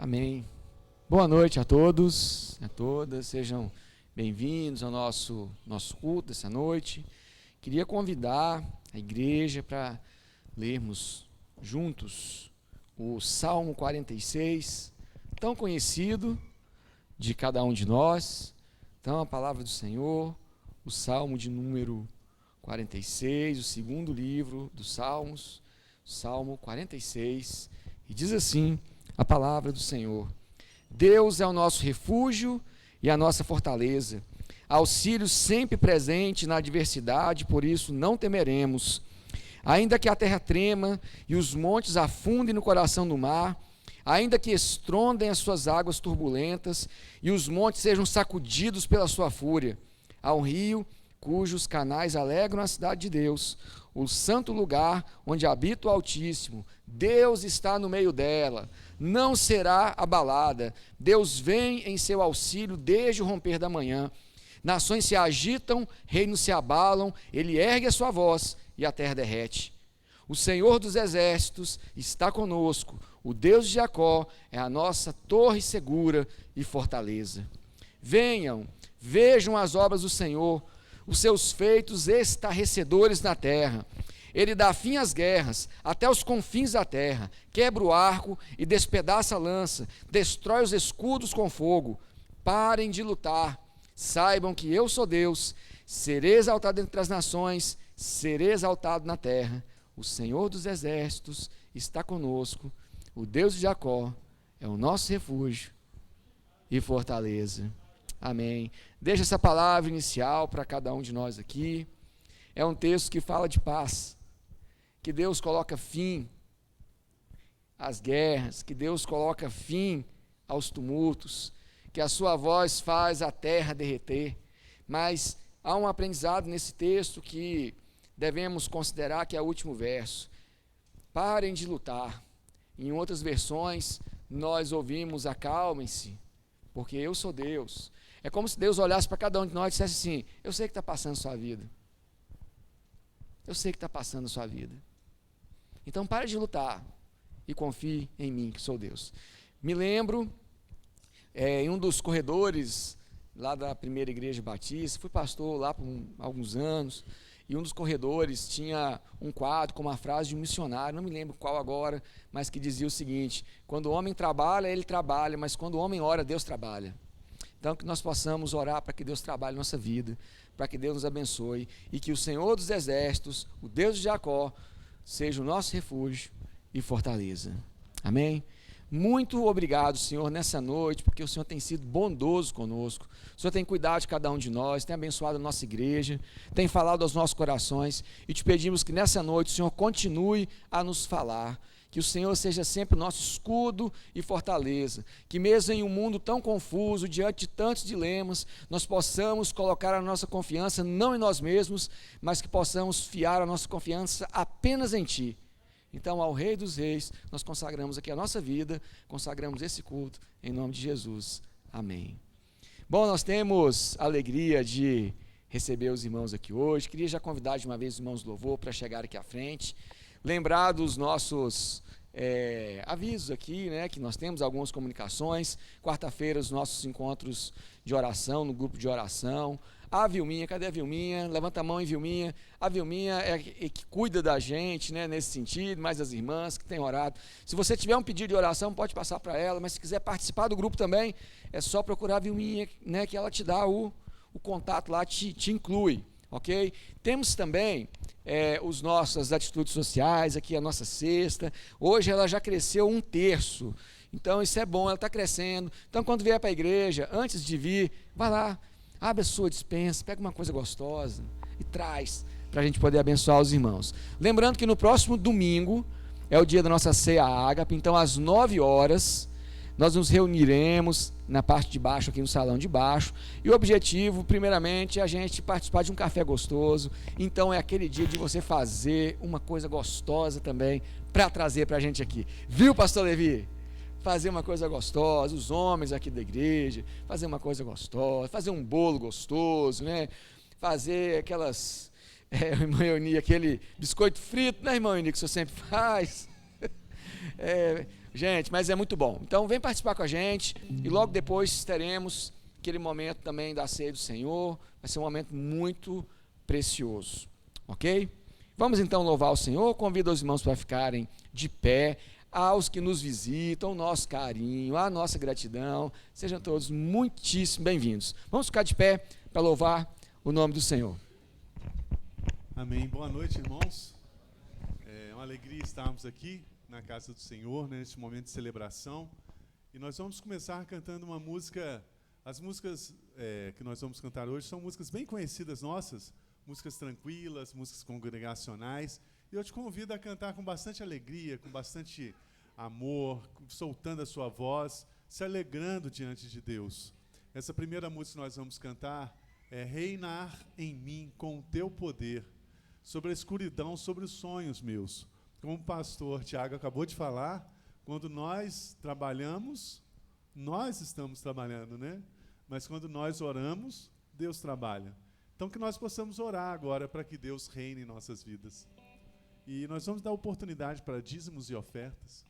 Amém. Boa noite a todos, a todas, sejam bem-vindos ao nosso culto dessa noite. Queria convidar a igreja para lermos juntos o Salmo 46, tão conhecido de cada um de nós. Então, a palavra do Senhor, o Salmo de número 46, o segundo livro dos Salmos, Salmo 46, e diz assim a palavra do Senhor: Deus é o nosso refúgio e a nossa fortaleza, auxílio sempre presente na adversidade, por isso não temeremos. Ainda que a terra trema e os montes afundem no coração do mar, ainda que estrondem as suas águas turbulentas e os montes sejam sacudidos pela sua fúria, há um rio cujos canais alegram a cidade de Deus, o santo lugar onde habita o Altíssimo. Deus está no meio dela, não será abalada. Deus vem em seu auxílio desde o romper da manhã. Nações se agitam, reinos se abalam, ele ergue a sua voz e a terra derrete. O Senhor dos exércitos está conosco, o Deus de Jacó é a nossa torre segura e fortaleza. Venham, vejam as obras do Senhor, os seus feitos estarrecedores na terra. Ele dá fim às guerras, até os confins da terra, quebra o arco e despedaça a lança, destrói os escudos com fogo. Parem de lutar, saibam que eu sou Deus, serei exaltado entre as nações, serei exaltado na terra. O Senhor dos exércitos está conosco, o Deus de Jacó é o nosso refúgio e fortaleza. Amém. Deixa essa palavra inicial para cada um de nós aqui. É um texto que fala de paz, que Deus coloca fim às guerras, que Deus coloca fim aos tumultos, que a sua voz faz a terra derreter. Mas há um aprendizado nesse texto que devemos considerar, que é o último verso: parem de lutar. Em outras versões nós ouvimos: acalmem-se, porque eu sou Deus. É como se Deus olhasse para cada um de nós e dissesse assim: eu sei que está passando a sua vida, eu sei que está passando a sua vida, então pare de lutar e confie em mim, que sou Deus. Me lembro, em um dos corredores lá da primeira igreja batista, fui pastor lá por alguns anos, e um dos corredores tinha um quadro com uma frase de um missionário, não me lembro qual agora, mas que dizia o seguinte: quando o homem trabalha, ele trabalha, mas quando o homem ora, Deus trabalha. Então, que nós possamos orar para que Deus trabalhe nossa vida, para que Deus nos abençoe, e que o Senhor dos exércitos, o Deus de Jacó, seja o nosso refúgio e fortaleza. Amém? Muito obrigado, Senhor, nessa noite, porque o Senhor tem sido bondoso conosco. O Senhor tem cuidado de cada um de nós, tem abençoado a nossa igreja, tem falado aos nossos corações, e te pedimos que nessa noite o Senhor continue a nos falar, que o Senhor seja sempre o nosso escudo e fortaleza, que mesmo em um mundo tão confuso, diante de tantos dilemas, nós possamos colocar a nossa confiança não em nós mesmos, mas que possamos fiar a nossa confiança apenas em Ti. Então, ao Rei dos Reis, nós consagramos aqui a nossa vida, consagramos esse culto, em nome de Jesus. Amém. Bom, nós temos a alegria de receber os irmãos aqui hoje. Queria já convidar de uma vez os irmãos do louvor para chegar aqui à frente. Lembrar dos nossos avisos aqui, né, que nós temos algumas comunicações. Quarta-feira, os nossos encontros de oração, no grupo de oração. A Vilminha, cadê a Vilminha? Levanta a mão aí, Vilminha. A Vilminha é que cuida da gente, né, nesse sentido, mais as irmãs que têm orado. Se você tiver um pedido de oração, pode passar para ela, mas se quiser participar do grupo também, é só procurar a Vilminha, né, que ela te dá o contato lá, te inclui, ok? Temos também as nossas atitudes sociais, aqui a nossa cesta. Hoje ela já cresceu 1/3, então isso é bom, ela está crescendo. Então, quando vier para a igreja, antes de vir, vai lá, abre a sua despensa, pega uma coisa gostosa e traz, para a gente poder abençoar os irmãos. Lembrando que no próximo domingo é o dia da nossa ceia ágape, então às 9 horas nós nos reuniremos na parte de baixo, aqui no salão de baixo, e o objetivo, primeiramente, é a gente participar de um café gostoso. Então é aquele dia de você fazer uma coisa gostosa também, para trazer para a gente aqui. Viu, pastor Levi? Fazer uma coisa gostosa, os homens aqui da igreja, fazer uma coisa gostosa, fazer um bolo gostoso, né? Fazer aquelas, irmã Euni, aquele biscoito frito, né, irmã Euni, que o senhor sempre faz. Gente, mas é muito bom. Então vem participar com a gente e logo depois teremos aquele momento também da ceia do Senhor. Vai ser um momento muito precioso, ok? Vamos então louvar o Senhor. Convido os irmãos para ficarem de pé. Aos que nos visitam, o nosso carinho, a nossa gratidão. Sejam todos muitíssimo bem-vindos. Vamos ficar de pé para louvar o nome do Senhor. Amém. Boa noite, irmãos. É uma alegria estarmos aqui na casa do Senhor, neste momento de celebração. E nós vamos começar cantando uma música. As músicas que nós vamos cantar hoje são músicas bem conhecidas nossas, músicas tranquilas, músicas congregacionais. E eu te convido a cantar com bastante alegria, com bastante amor, soltando a sua voz, se alegrando diante de Deus. Essa primeira música que nós vamos cantar é Reinar em mim com o teu poder, sobre a escuridão, sobre os sonhos meus. Como o pastor Tiago acabou de falar, quando nós trabalhamos, nós estamos trabalhando, né? Mas quando nós oramos, Deus trabalha. Então que nós possamos orar agora para que Deus reine em nossas vidas. E nós vamos dar oportunidade para dízimos e ofertas.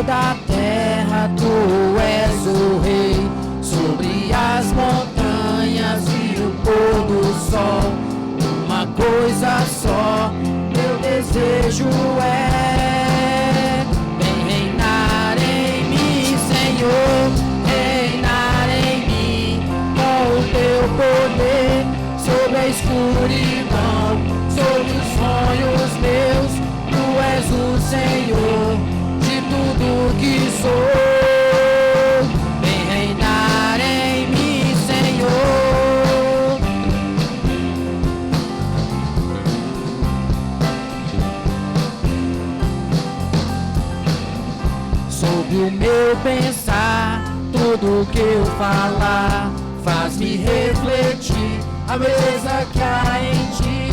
Da terra tu és o rei, sobre as montanhas e o pôr do sol. Uma coisa só meu desejo é: vem reinar em mim, Senhor, reinar em mim com o teu poder, sobre a escuridão, sobre os sonhos meus. Tu és o Senhor tudo que sou, vem reinar em mim, Senhor. Sobre o meu pensar, tudo que eu falar, faz-me refletir a beleza que há em ti.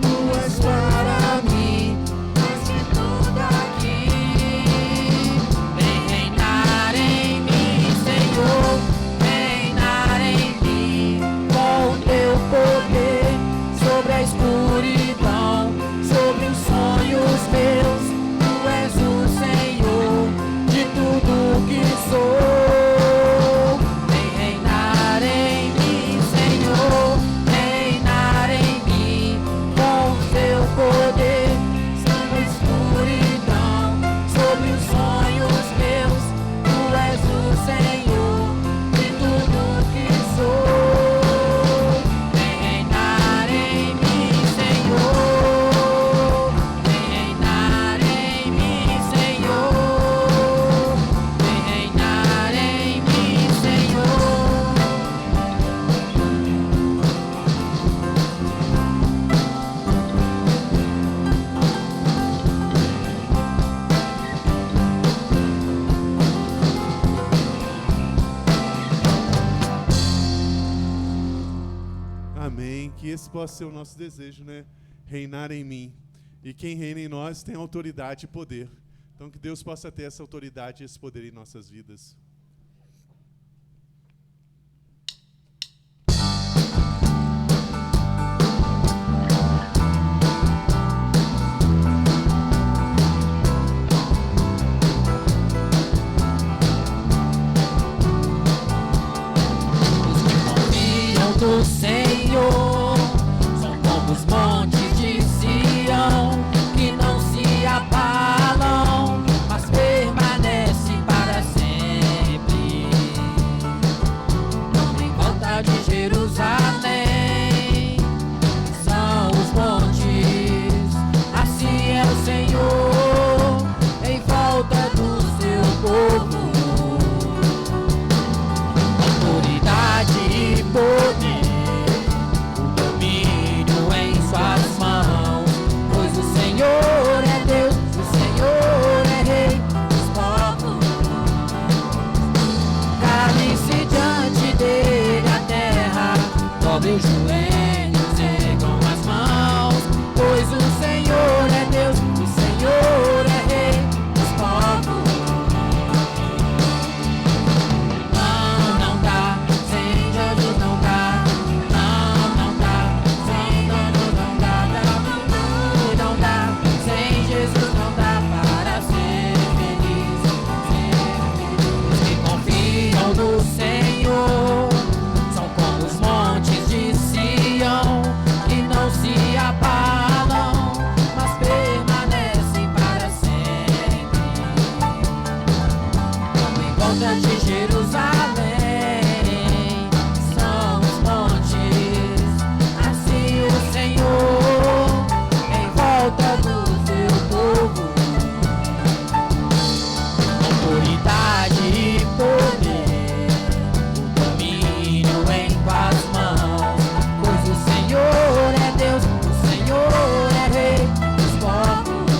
Tu és para mim, mais que tudo aqui. Reinar em mim com o teu poder, sobre a escuridão, sobre os sonhos meus. Tu és o Senhor de tudo que sou. Vem reinar em mim, Senhor, reinar em mim com o teu poder, sobre a escuridão, sobre os sonhos meus. Tu és o Senhor. Que esse possa ser o nosso desejo, né? Reinar em mim. E quem reina em nós tem autoridade e poder. Então que Deus possa ter essa autoridade e esse poder em nossas vidas. Os que confiam do Senhor são como os montes de Sião, que não se abalam, mas permanecem para sempre. Em volta de Jerusalém são os montes, assim é o Senhor em volta do seu povo. Autoridade e poder, seus joelhos ergam as mãos, pois o Senhor é Deus, o Senhor é Rei dos povos. Não dá, sem Jesus não dá. Não dá, sem Jesus não dá. Não dá, sem Jesus não dá para ser feliz. Os que confiam no Senhor são como os montes de Sião, que não se abalam, mas permanecem para sempre. Como encontra-te Jerusalém, são os montes, assim o Senhor em volta do seu povo. Autoridade e poder, o domínio em tuas mãos, pois o Senhor é Deus, o Senhor é Rei dos povos.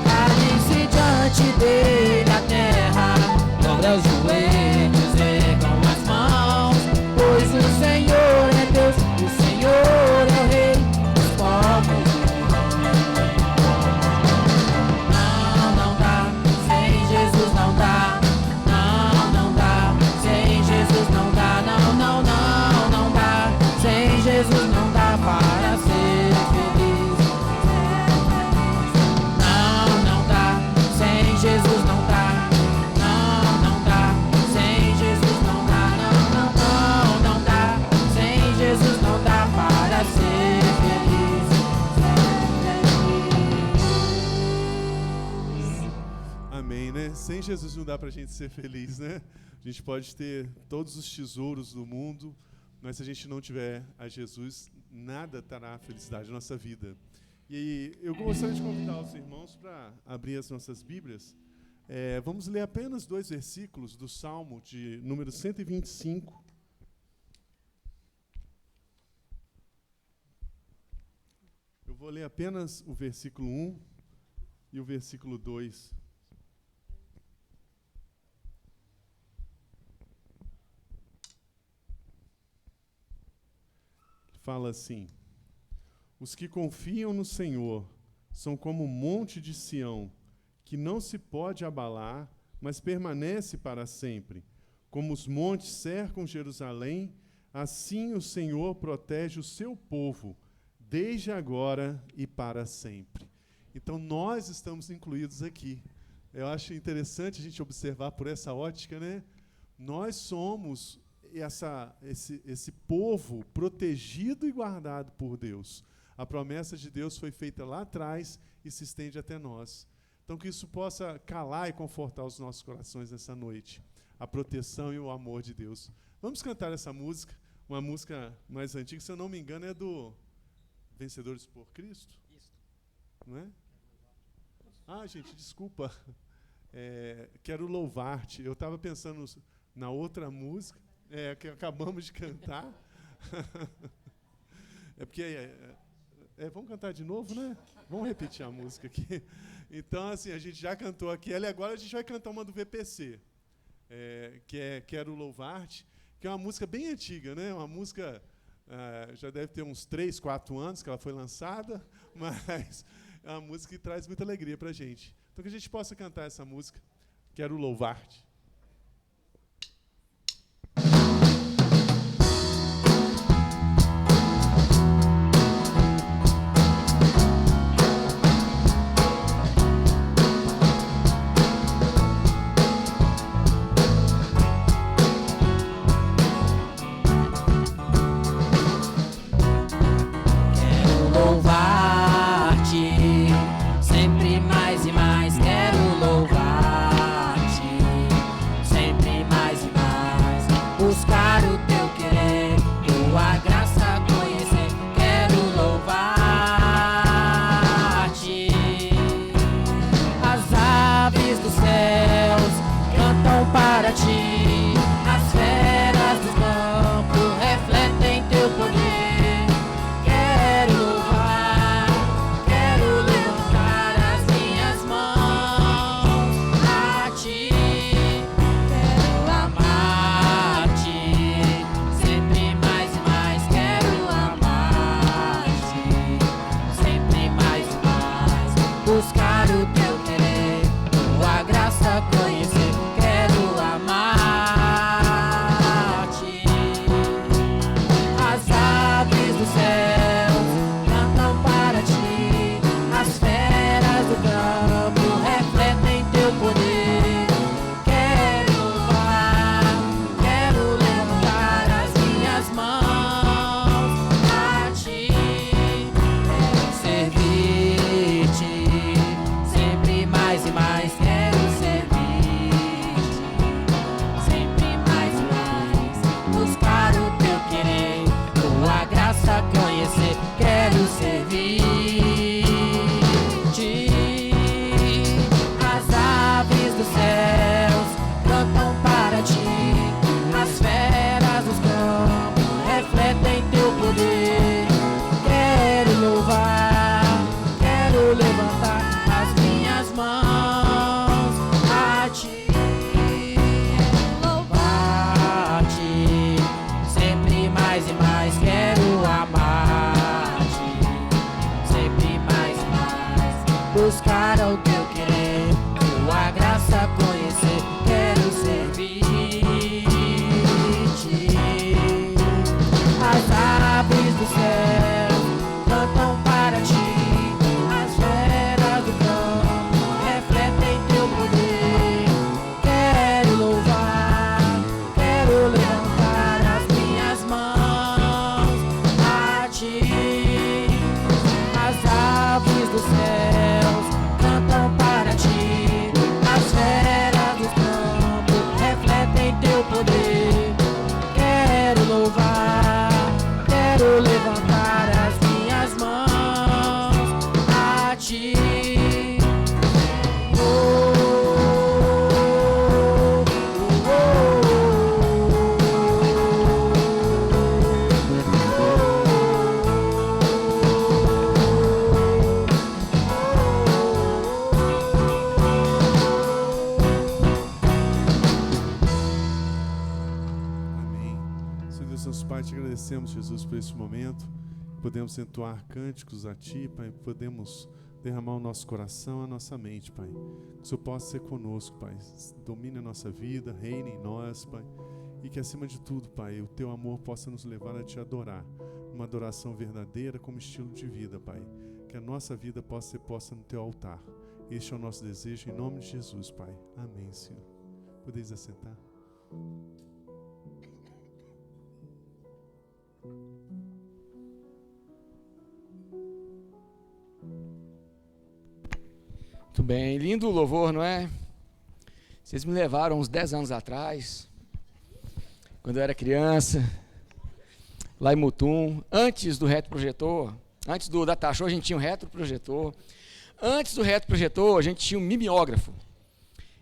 Cale-se diante dele a terra, dobra os joelhos, ergam as mãos, pois o Senhor é Deus, o Senhor é o Rei dos povos. Não dá, sem Jesus não dá. Não dá, sem Jesus não dá. Não dá, sem Jesus não dá para ser feliz. Não dá, sem Jesus não dá. Não dá, sem Jesus não dá. Não dá, sem Jesus não dá para ser feliz. Amém, né? Sem Jesus não dá pra gente ser feliz, né? A gente pode ter todos os tesouros do mundo, mas se a gente não tiver a Jesus, nada trará a felicidade na nossa vida. E eu gostaria de convidar os irmãos para abrir as nossas Bíblias. Vamos ler apenas 2 versículos do Salmo de número 125. Eu vou ler apenas o versículo 1 e o versículo 2. Fala assim: os que confiam no Senhor são como o monte de Sião, que não se pode abalar, mas permanece para sempre. Como os montes cercam Jerusalém, assim o Senhor protege o seu povo, desde agora e para sempre. Então nós estamos incluídos aqui. Eu acho interessante a gente observar por essa ótica, né? Nós somos esse povo protegido e guardado por Deus. A promessa de Deus foi feita lá atrás e se estende até nós. Então que isso possa calar e confortar os nossos corações nessa noite. A proteção e o amor de Deus. Vamos cantar essa música, uma música mais antiga, se eu não me engano é do Vencedores por Cristo? Isso. Não é? Ah, gente, desculpa. Quero louvar-te. Eu estava pensando na outra música, que acabamos de cantar. Porque vamos cantar de novo, né? Vamos repetir a música aqui. Então, assim, a gente já cantou aquela e agora a gente vai cantar uma do VPC, que é Quero Louvar-te, que é uma música bem antiga, né? Uma música, já deve ter uns 3, 4 anos que ela foi lançada, mas é uma música que traz muita alegria para a gente. Então, que a gente possa cantar essa música, Quero Louvar-te. Sempre mais e mais quero louvar-te. Deus nosso Pai, te agradecemos, Jesus, por esse momento. Podemos entoar cânticos a Ti, Pai. Podemos derramar o nosso coração, a nossa mente, Pai. Que o Senhor possa ser conosco, Pai. Domine a nossa vida, reine em nós, Pai. E que, acima de tudo, Pai, o Teu amor possa nos levar a Te adorar. Uma adoração verdadeira como estilo de vida, Pai. Que a nossa vida possa ser posta no Teu altar. Este é o nosso desejo, em nome de Jesus, Pai. Amém, Senhor. Podeis assentar. Muito bem, lindo o louvor, não é? Vocês me levaram uns 10 anos atrás, quando eu era criança, lá em Mutum, antes do retroprojetor, antes do Data Show a gente tinha um retroprojetor, antes do retroprojetor a gente tinha um mimeógrafo,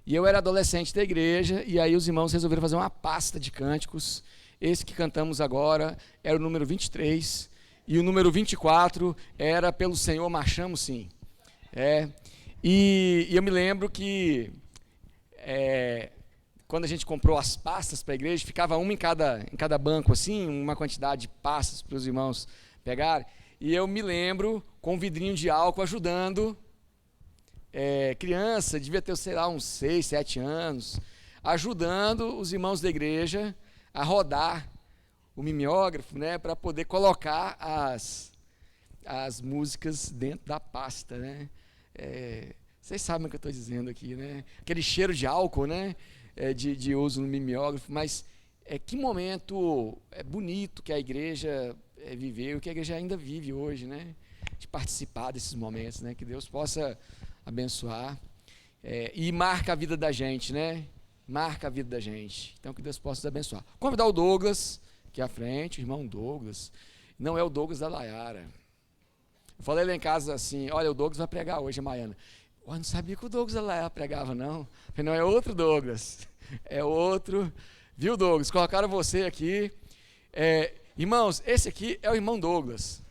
e eu era adolescente da igreja, e aí os irmãos resolveram fazer uma pasta de cânticos. Esse que cantamos agora era o número 23, e o número 24 era Pelo Senhor Marchamos Sim. E eu me lembro que quando a gente comprou as pastas para a igreja, ficava uma em cada banco, assim, uma quantidade de pastas para os irmãos pegarem. E eu me lembro com um vidrinho de álcool ajudando, criança, devia ter, sei lá, uns 6, 7 anos, ajudando os irmãos da igreja a rodar o mimeógrafo, né, para poder colocar as músicas dentro da pasta, né? Vocês sabem o que eu estou dizendo aqui, né? Aquele cheiro de álcool, né? De uso no mimeógrafo, mas que momento bonito que a igreja viveu, que a igreja ainda vive hoje, né? De participar desses momentos, né? Que Deus possa abençoar e marca a vida da gente, né? Marca a vida da gente. Então que Deus possa nos abençoar. Convidar o Douglas aqui à frente, o irmão Douglas. Não é o Douglas da Laiara. Eu falei lá em casa assim, olha, o Douglas vai pregar hoje, a Maiana. Eu não sabia que o Douglas da Laiara pregava, não. Eu falei, não, é outro Douglas. É outro. Viu, Douglas? Colocaram você aqui. Irmãos, esse aqui é o irmão Douglas.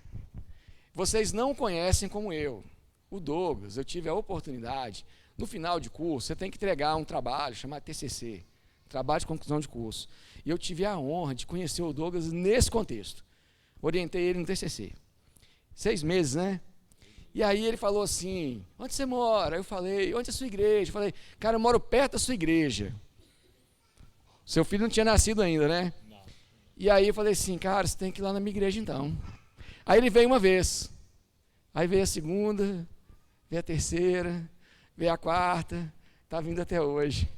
Vocês não o conhecem como eu. O Douglas, eu tive a oportunidade, no final de curso, você tem que entregar um trabalho chamado TCC, Trabalho de Conclusão de Curso. E eu tive a honra de conhecer o Douglas nesse contexto. Orientei ele no TCC. 6 meses, né? E aí ele falou assim, onde você mora? Eu falei, onde é a sua igreja? Eu falei, cara, eu moro perto da sua igreja. Seu filho não tinha nascido ainda, né? Não. E aí eu falei assim, cara, você tem que ir lá na minha igreja então. Aí ele veio uma vez. Aí veio a segunda, veio a terceira, veio a quarta, está vindo até hoje.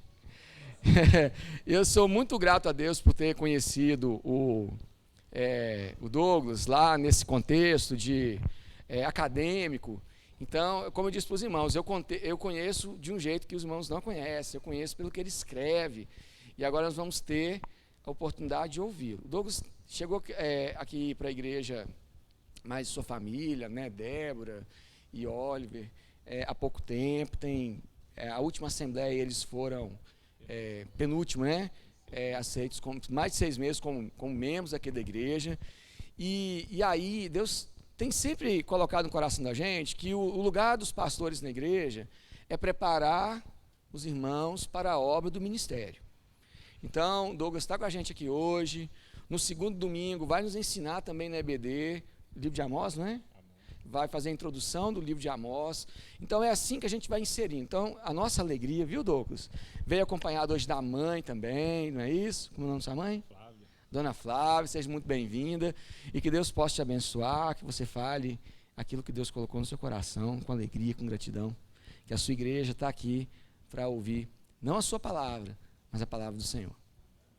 Eu sou muito grato a Deus por ter conhecido o Douglas lá nesse contexto de acadêmico. Então, como eu disse para os irmãos, eu conheço de um jeito que os irmãos não conhecem, eu conheço pelo que ele escreve, e agora nós vamos ter a oportunidade de ouvi-lo. O Douglas chegou aqui para a igreja, mais sua família, né, Débora e Oliver, há pouco tempo, a última assembleia eles foram, penúltimo, né, aceitos como mais de 6 meses como membros aqui da igreja, e aí Deus tem sempre colocado no coração da gente que o lugar dos pastores na igreja é preparar os irmãos para a obra do ministério. Então, Douglas está com a gente aqui hoje, no segundo domingo vai nos ensinar também na EBD, livro de Amós, não é? Vai fazer a introdução do livro de Amós. Então é assim que a gente vai inserir. Então a nossa alegria, viu, Douglas? Veio acompanhado hoje da mãe também, não é isso? Como é o nome da sua mãe? Flávia. Dona Flávia, seja muito bem-vinda. E que Deus possa te abençoar, que você fale aquilo que Deus colocou no seu coração, com alegria, com gratidão. Que a sua igreja está aqui para ouvir, não a sua palavra, mas a palavra do Senhor.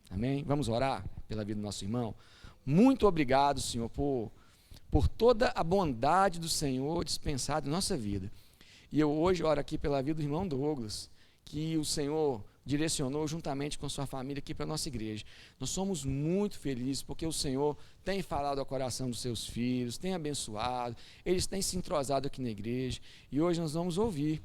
Amém? Vamos orar pela vida do nosso irmão? Muito obrigado, Senhor, por toda a bondade do Senhor dispensada em nossa vida. E eu hoje oro aqui pela vida do irmão Douglas, que o Senhor direcionou juntamente com sua família aqui para a nossa igreja. Nós somos muito felizes porque o Senhor tem falado ao coração dos seus filhos, tem abençoado, eles têm se entrosado aqui na igreja, e hoje nós vamos ouvir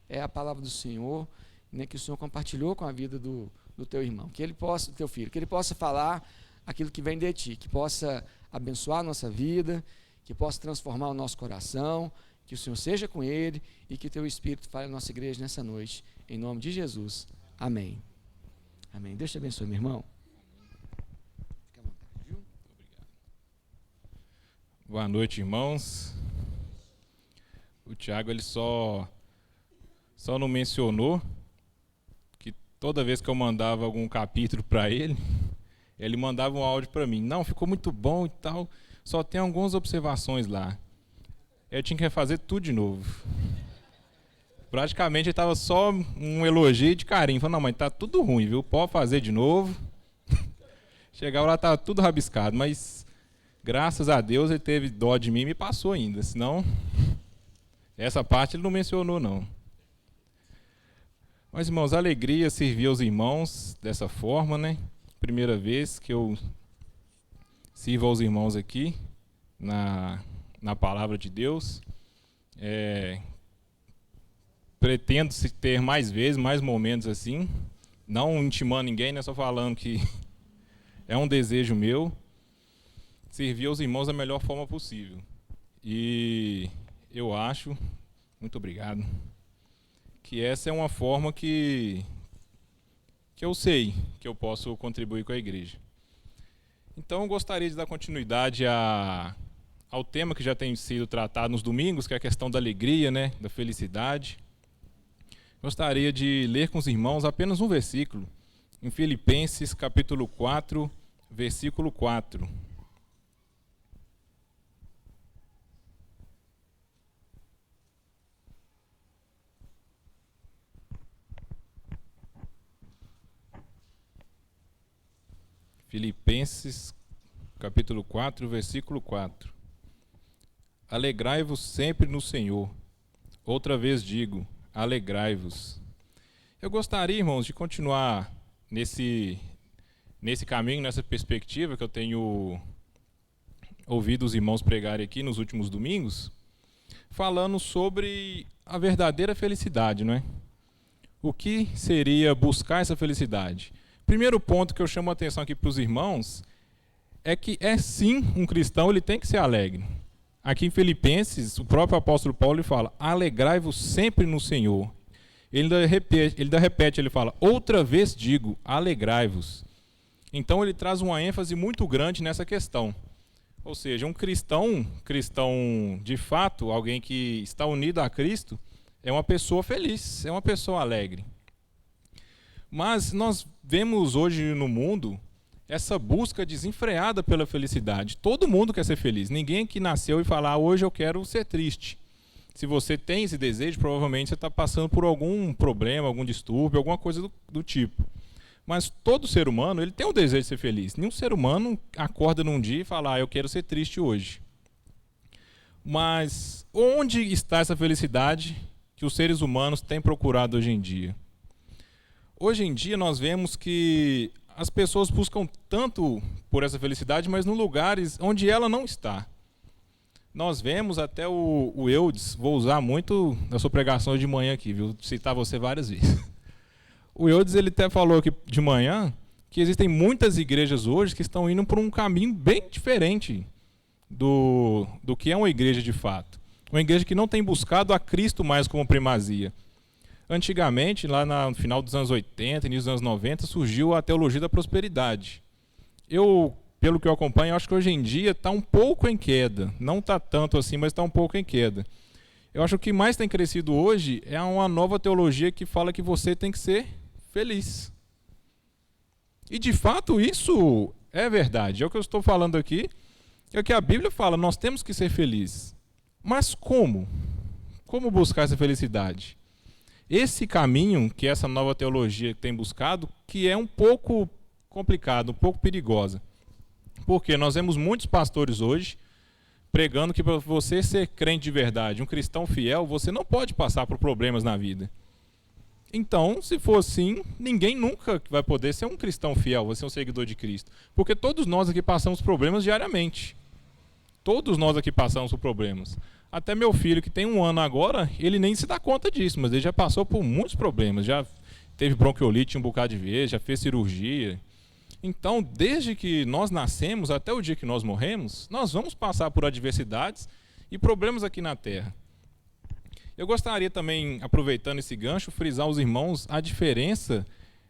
a palavra do Senhor, né, que o Senhor compartilhou com a vida do teu irmão, que ele possa, do teu filho, que ele possa falar aquilo que vem de ti, que possa abençoar a nossa vida, que possa transformar o nosso coração, que o Senhor seja com ele e que o teu Espírito fale na nossa igreja nessa noite, em nome de Jesus, amém. Amém. Deus te abençoe, meu irmão. Fica à vontade, viu? Boa noite, irmãos. O Tiago ele só não mencionou que toda vez que eu mandava algum capítulo para ele, ele mandava um áudio para mim. Não, ficou muito bom e tal, só tem algumas observações lá. Eu tinha que refazer tudo de novo. Praticamente estava só um elogio de carinho. Falei, não, mas tá tudo ruim, viu? Pode fazer de novo. Chegava lá, estava tudo rabiscado, mas graças a Deus ele teve dó de mim e me passou ainda. Senão, essa parte ele não mencionou, não. Mas, irmãos, alegria servir aos irmãos dessa forma, né? Primeira vez que eu sirvo aos irmãos aqui na palavra de Deus. Pretendo ter mais vezes, mais momentos assim. Não intimando ninguém, né? Só falando que é um desejo meu servir aos irmãos da melhor forma possível. E eu acho, muito obrigado, que essa é uma forma que eu sei que eu posso contribuir com a igreja. Então eu gostaria de dar continuidade ao tema que já tem sido tratado nos domingos, que é a questão da alegria, né, da felicidade. Gostaria de ler com os irmãos apenas um versículo, em Filipenses capítulo 4, versículo 4. Filipenses, capítulo 4, versículo 4. Alegrai-vos sempre no Senhor. Outra vez digo, alegrai-vos. Eu gostaria, irmãos, de continuar nesse caminho, nessa perspectiva que eu tenho ouvido os irmãos pregarem aqui nos últimos domingos, falando sobre a verdadeira felicidade, não é? O que seria buscar essa felicidade? Primeiro ponto que eu chamo a atenção aqui para os irmãos é que sim, um cristão ele tem que ser alegre. Aqui em Filipenses, o próprio apóstolo Paulo ele fala, alegrai-vos sempre no Senhor. Ele ainda repete, ele fala, outra vez digo, alegrai-vos. Então ele traz uma ênfase muito grande nessa questão. Ou seja, um cristão de fato, alguém que está unido a Cristo, é uma pessoa feliz, é uma pessoa alegre. Mas nós vemos hoje no mundo essa busca desenfreada pela felicidade. Todo mundo quer ser feliz. Ninguém que nasceu e fala, hoje eu quero ser triste. Se você tem esse desejo, provavelmente você está passando por algum problema, algum distúrbio, alguma coisa do tipo. Mas todo ser humano ele tem o desejo de ser feliz. Nenhum ser humano acorda num dia e fala, eu quero ser triste hoje. Mas onde está essa felicidade que os seres humanos têm procurado hoje em dia? Hoje em dia nós vemos que as pessoas buscam tanto por essa felicidade, mas em lugares onde ela não está. Nós vemos até o Eudes, vou usar muito na sua pregação de manhã aqui, viu? Citar você várias vezes. O Eudes ele até falou aqui de manhã que existem muitas igrejas hoje que estão indo por um caminho bem diferente do que é uma igreja de fato. Uma igreja que não tem buscado a Cristo mais como primazia. Antigamente, lá no final dos anos 80, início dos anos 90, surgiu a teologia da prosperidade. Pelo que eu acompanho, eu acho que hoje em dia está um pouco em queda. Não está tanto assim, mas está um pouco em queda. Eu acho que o que mais tem crescido hoje é uma nova teologia que fala que você tem que ser feliz. E de fato isso é verdade. É o que eu estou falando aqui. É o que a Bíblia fala, nós temos que ser felizes. Mas como? Como buscar essa felicidade? Esse caminho que essa nova teologia tem buscado, que é um pouco complicado, um pouco perigosa. Porque nós vemos muitos pastores hoje pregando que para você ser crente de verdade, um cristão fiel, você não pode passar por problemas na vida. Então, se for assim, ninguém nunca vai poder ser um cristão fiel, vai ser um seguidor de Cristo. Porque todos nós aqui passamos problemas diariamente. Todos nós aqui passamos por problemas. Até meu filho, que tem 1 ano agora, ele nem se dá conta disso, mas ele já passou por muitos problemas. Já teve bronquiolite um bocado de vezes, já fez cirurgia. Então, desde que nós nascemos até o dia que nós morremos, nós vamos passar por adversidades e problemas aqui na Terra. Eu gostaria também, aproveitando esse gancho, frisar aos irmãos a diferença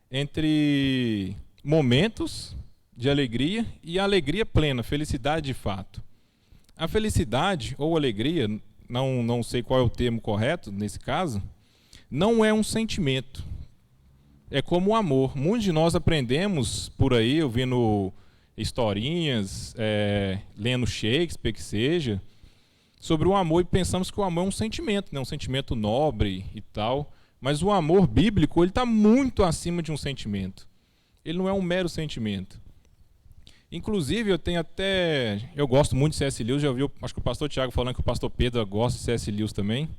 entre momentos de alegria e alegria plena, felicidade de fato. A felicidade ou alegria, não sei qual é o termo correto nesse caso, não é um sentimento. É como o amor. Muitos de nós aprendemos por aí, ouvindo historinhas, lendo Shakespeare, que seja, sobre o amor, e pensamos que o amor é um sentimento, né? Um sentimento nobre e tal. Mas o amor bíblico, ele está muito acima de um sentimento. Ele não é um mero sentimento. Inclusive, eu gosto muito de C.S. Lewis, já ouvi, acho que o pastor Tiago falando que o pastor Pedro gosta de C.S. Lewis também.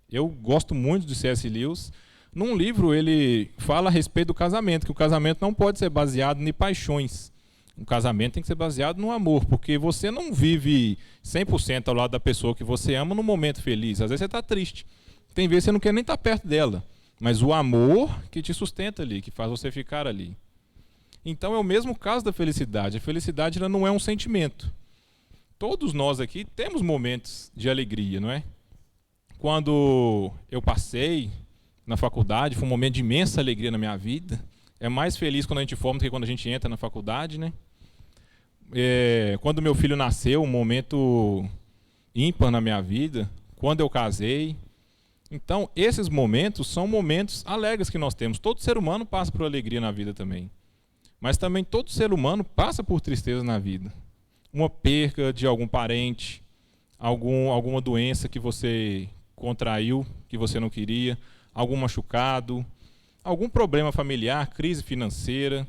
Eu gosto muito de C.S. Lewis. Num livro, ele fala a respeito do casamento, que o casamento não pode ser baseado em paixões. O casamento tem que ser baseado no amor, porque você não vive 100% ao lado da pessoa que você ama no momento feliz. Às vezes você está triste. Tem vezes que você não quer nem estar perto dela. Mas o amor que te sustenta ali, que faz você ficar ali. Então é o mesmo caso da felicidade. A felicidade ela não é um sentimento. Todos nós aqui temos momentos de alegria, não é? Quando eu passei na faculdade, foi um momento de imensa alegria na minha vida. É mais feliz quando a gente forma do que quando a gente entra na faculdade, né? Quando meu filho nasceu, um momento ímpar na minha vida. Quando eu casei. Então, esses momentos são momentos alegres que nós temos. Todo ser humano passa por alegria na vida também. Mas também todo ser humano passa por tristeza na vida. Uma perca de algum parente, alguma doença que você contraiu, que você não queria, algum machucado, algum problema familiar, crise financeira.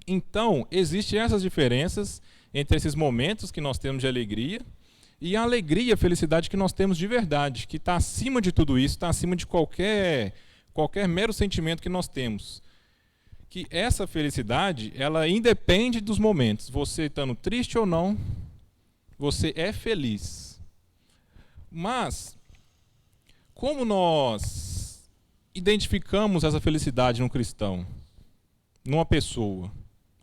Então, existem essas diferenças entre esses momentos que nós temos de alegria e a alegria, a felicidade que nós temos de verdade, que está acima de tudo isso, está acima de qualquer mero sentimento que nós temos. Que essa felicidade, ela independe dos momentos. Você estando triste ou não, você é feliz. Mas, como nós identificamos essa felicidade num cristão, numa pessoa,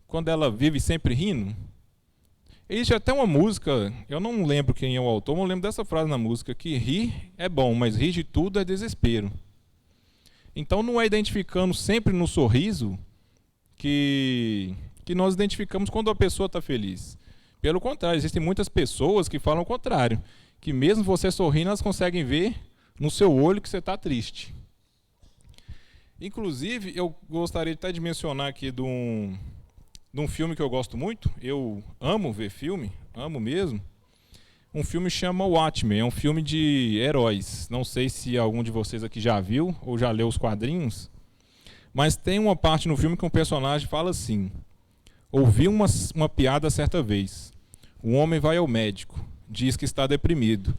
quando ela vive sempre rindo? Existe até uma música, eu não lembro quem é o autor, mas eu lembro dessa frase na música, que rir é bom, mas rir de tudo é desespero. Então não é identificando sempre no sorriso que nós identificamos quando a pessoa está feliz. Pelo contrário, existem muitas pessoas que falam o contrário, que mesmo você sorrindo, elas conseguem ver no seu olho que você está triste. Inclusive, eu gostaria até de mencionar aqui de um filme que eu gosto muito. Eu amo ver filme, amo mesmo. Um filme chama Watchmen, é um filme de heróis. Não sei se algum de vocês aqui já viu ou já leu os quadrinhos, mas tem uma parte no filme que um personagem fala assim: ouvi uma piada certa vez. Um homem vai ao médico, diz que está deprimido,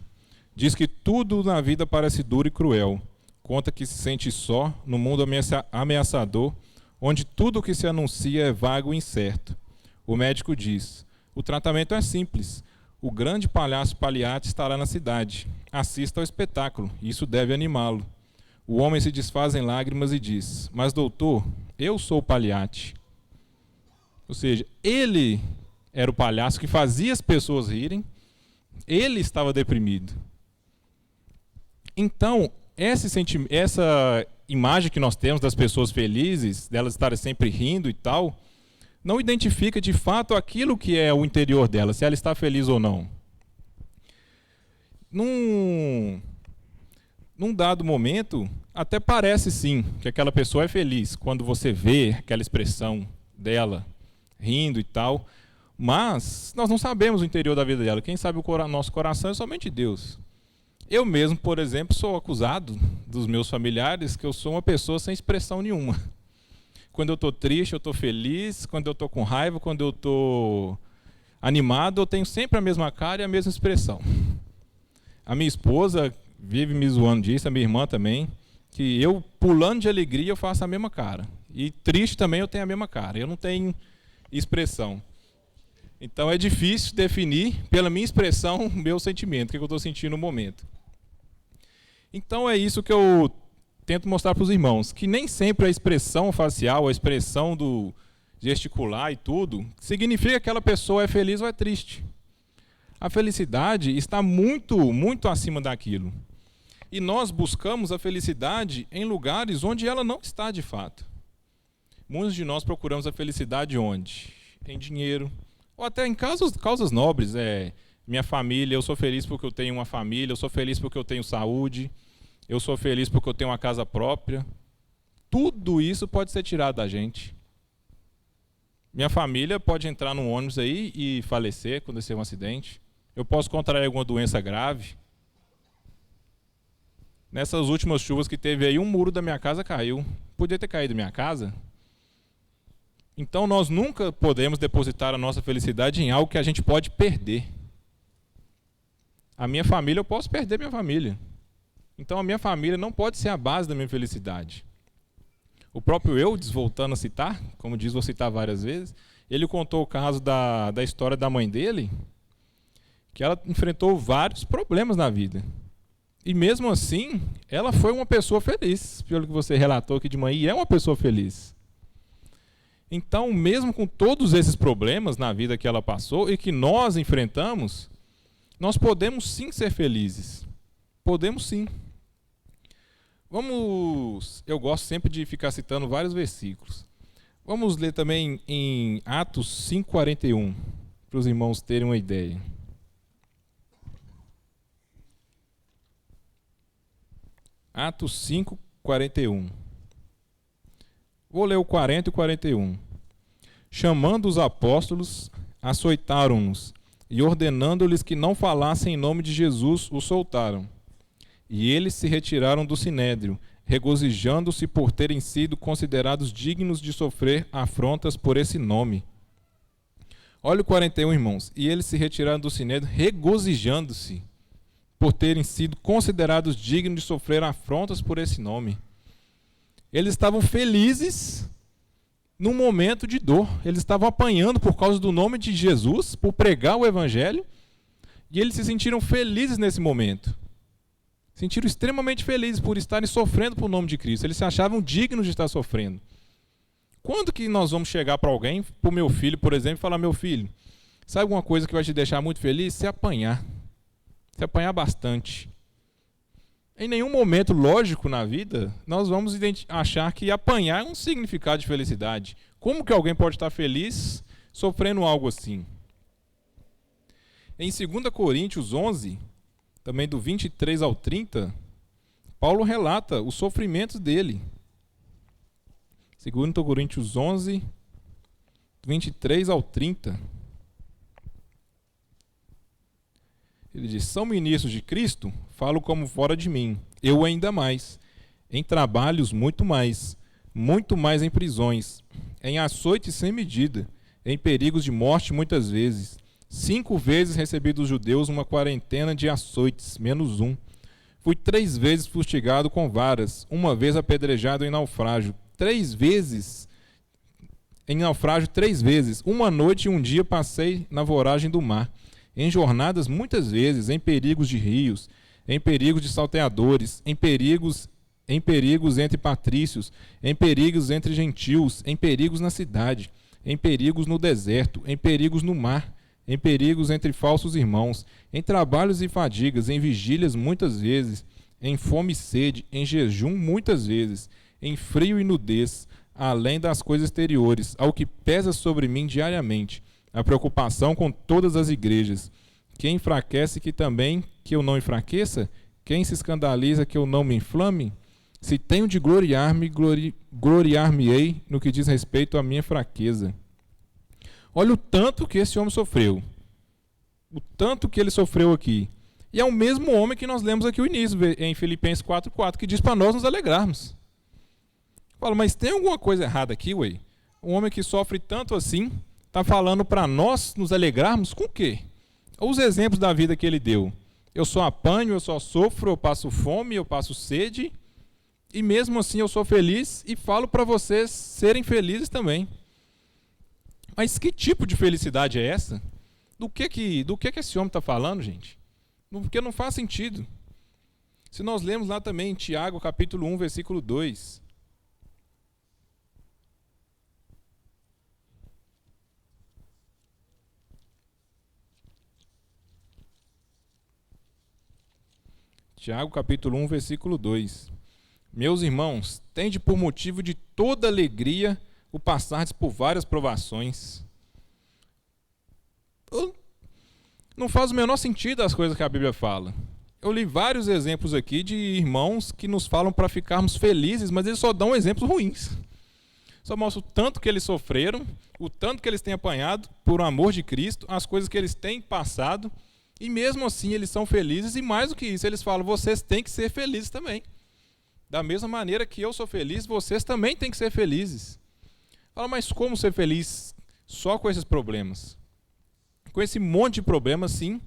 diz que tudo na vida parece duro e cruel, conta que se sente só no mundo ameaçador, onde tudo o que se anuncia é vago e incerto. O médico diz: o tratamento é simples. O grande palhaço Pagliatti estará na cidade. Assista ao espetáculo, isso deve animá-lo. O homem se desfaz em lágrimas e diz: mas doutor, eu sou o Pagliatti. Ou seja, ele era o palhaço que fazia as pessoas rirem, ele estava deprimido. Então, essa imagem que nós temos das pessoas felizes, delas estarem sempre rindo e tal, não identifica de fato aquilo que é o interior dela, se ela está feliz ou não. Num dado momento, até parece sim que aquela pessoa é feliz, quando você vê aquela expressão dela rindo e tal, mas nós não sabemos o interior da vida dela. Quem sabe o nosso coração é somente Deus. Eu mesmo, por exemplo, sou acusado dos meus familiares que eu sou uma pessoa sem expressão nenhuma. Quando eu estou triste, eu estou feliz. Quando eu estou com raiva, quando eu estou animado, eu tenho sempre a mesma cara e a mesma expressão. A minha esposa vive me zoando disso, a minha irmã também, que eu, pulando de alegria, eu faço a mesma cara. E triste também eu tenho a mesma cara. Eu não tenho expressão. Então é difícil definir, pela minha expressão, o meu sentimento, o que eu estou sentindo no momento. Então é isso que eu tento mostrar para os irmãos, que nem sempre a expressão facial, a expressão do gesticular e tudo, significa que aquela pessoa é feliz ou é triste. A felicidade está muito, muito acima daquilo. E nós buscamos a felicidade em lugares onde ela não está de fato. Muitos de nós procuramos a felicidade onde? Em dinheiro, ou até em causas nobres, minha família, eu sou feliz porque eu tenho uma família, eu sou feliz porque eu tenho saúde, eu sou feliz porque eu tenho uma casa própria. Tudo isso pode ser tirado da gente. Minha família pode entrar num ônibus aí e falecer, acontecer um acidente. Eu posso contrair alguma doença grave. Nessas últimas chuvas que teve aí, um muro da minha casa caiu. Podia ter caído da minha casa. Então nós nunca podemos depositar a nossa felicidade em algo que a gente pode perder. A minha família, eu posso perder minha família. Então a minha família não pode ser a base da minha felicidade. O próprio Eudes, voltando a citar, como diz, vou citar várias vezes, ele contou o caso da história da mãe dele, que ela enfrentou vários problemas na vida. E mesmo assim, ela foi uma pessoa feliz, pelo que você relatou aqui de manhã, e é uma pessoa feliz. Então, mesmo com todos esses problemas na vida que ela passou e que nós enfrentamos, nós podemos sim ser felizes. Podemos sim. Eu gosto sempre de ficar citando vários versículos. Vamos ler também em Atos 5:41, para os irmãos terem uma ideia. Atos 5:41. Vou ler o 40 e o 41. Chamando os apóstolos, açoitaram-nos, e ordenando-lhes que não falassem em nome de Jesus, os soltaram. E eles se retiraram do sinédrio, regozijando-se por terem sido considerados dignos de sofrer afrontas por esse nome. Olha o 41, irmãos. E eles se retiraram do sinédrio, regozijando-se por terem sido considerados dignos de sofrer afrontas por esse nome. Eles estavam felizes num momento de dor. Eles estavam apanhando por causa do nome de Jesus, por pregar o evangelho, e eles se sentiram felizes nesse momento. Sentiram extremamente felizes por estarem sofrendo por nome de Cristo. Eles se achavam dignos de estar sofrendo. Quando que nós vamos chegar para alguém, para o meu filho, por exemplo, e falar: meu filho, sabe alguma coisa que vai te deixar muito feliz? Se apanhar. Se apanhar bastante. Em nenhum momento lógico na vida, nós vamos achar que apanhar é um significado de felicidade. Como que alguém pode estar feliz sofrendo algo assim? Em 2 Coríntios 11, também do 23 ao 30, Paulo relata os sofrimentos dele. 2 Coríntios 11, 23 ao 30. Ele diz: são ministros de Cristo? Falo como fora de mim. Eu ainda mais. Em trabalhos, muito mais em prisões, em açoites sem medida, em perigos de morte muitas vezes. 5 vezes recebi dos judeus uma quarentena de açoites, menos um. Fui 3 vezes fustigado com varas, 1 vez apedrejado em naufrágio, 3 vezes em naufrágio 3 vezes. 1 noite e 1 dia passei na voragem do mar, em jornadas muitas vezes, em perigos de rios, em perigos de salteadores, em perigos entre patrícios, em perigos entre gentios, em perigos na cidade, em perigos no deserto, em perigos no mar, em perigos entre falsos irmãos, em trabalhos e fadigas, em vigílias muitas vezes, em fome e sede, em jejum muitas vezes, em frio e nudez, além das coisas exteriores, ao que pesa sobre mim diariamente, a preocupação com todas as igrejas. Quem enfraquece que eu não enfraqueça? Quem se escandaliza que eu não me inflame? Se tenho de gloriar-me, gloriar-me-ei no que diz respeito à minha fraqueza. Olha o tanto que esse homem sofreu. O tanto que ele sofreu aqui. E é o mesmo homem que nós lemos aqui o início, em Filipenses 4:4, que diz para nós nos alegrarmos. Fala, mas tem alguma coisa errada aqui, ué? Um homem que sofre tanto assim, está falando para nós nos alegrarmos com o quê? Os exemplos da vida que ele deu. Eu só apanho, eu só sofro, eu passo fome, eu passo sede, e mesmo assim eu sou feliz e falo para vocês serem felizes também. Mas que tipo de felicidade é essa? Do que esse homem está falando, gente? Porque não faz sentido. Se nós lemos lá também em Tiago, capítulo 1, versículo 2. Tiago, capítulo 1, versículo 2. Meus irmãos, tende por motivo de toda alegria o passardes por várias provações. Não faz o menor sentido as coisas que a Bíblia fala. Eu li vários exemplos aqui de irmãos que nos falam para ficarmos felizes, mas eles só dão exemplos ruins. Só mostram o tanto que eles sofreram, o tanto que eles têm apanhado por amor de Cristo, as coisas que eles têm passado, e mesmo assim eles são felizes, e mais do que isso, eles falam, vocês têm que ser felizes também. Da mesma maneira que eu sou feliz, vocês também têm que ser felizes. Fala, mas como ser feliz só com esses problemas? Com esse monte de problemas, sim.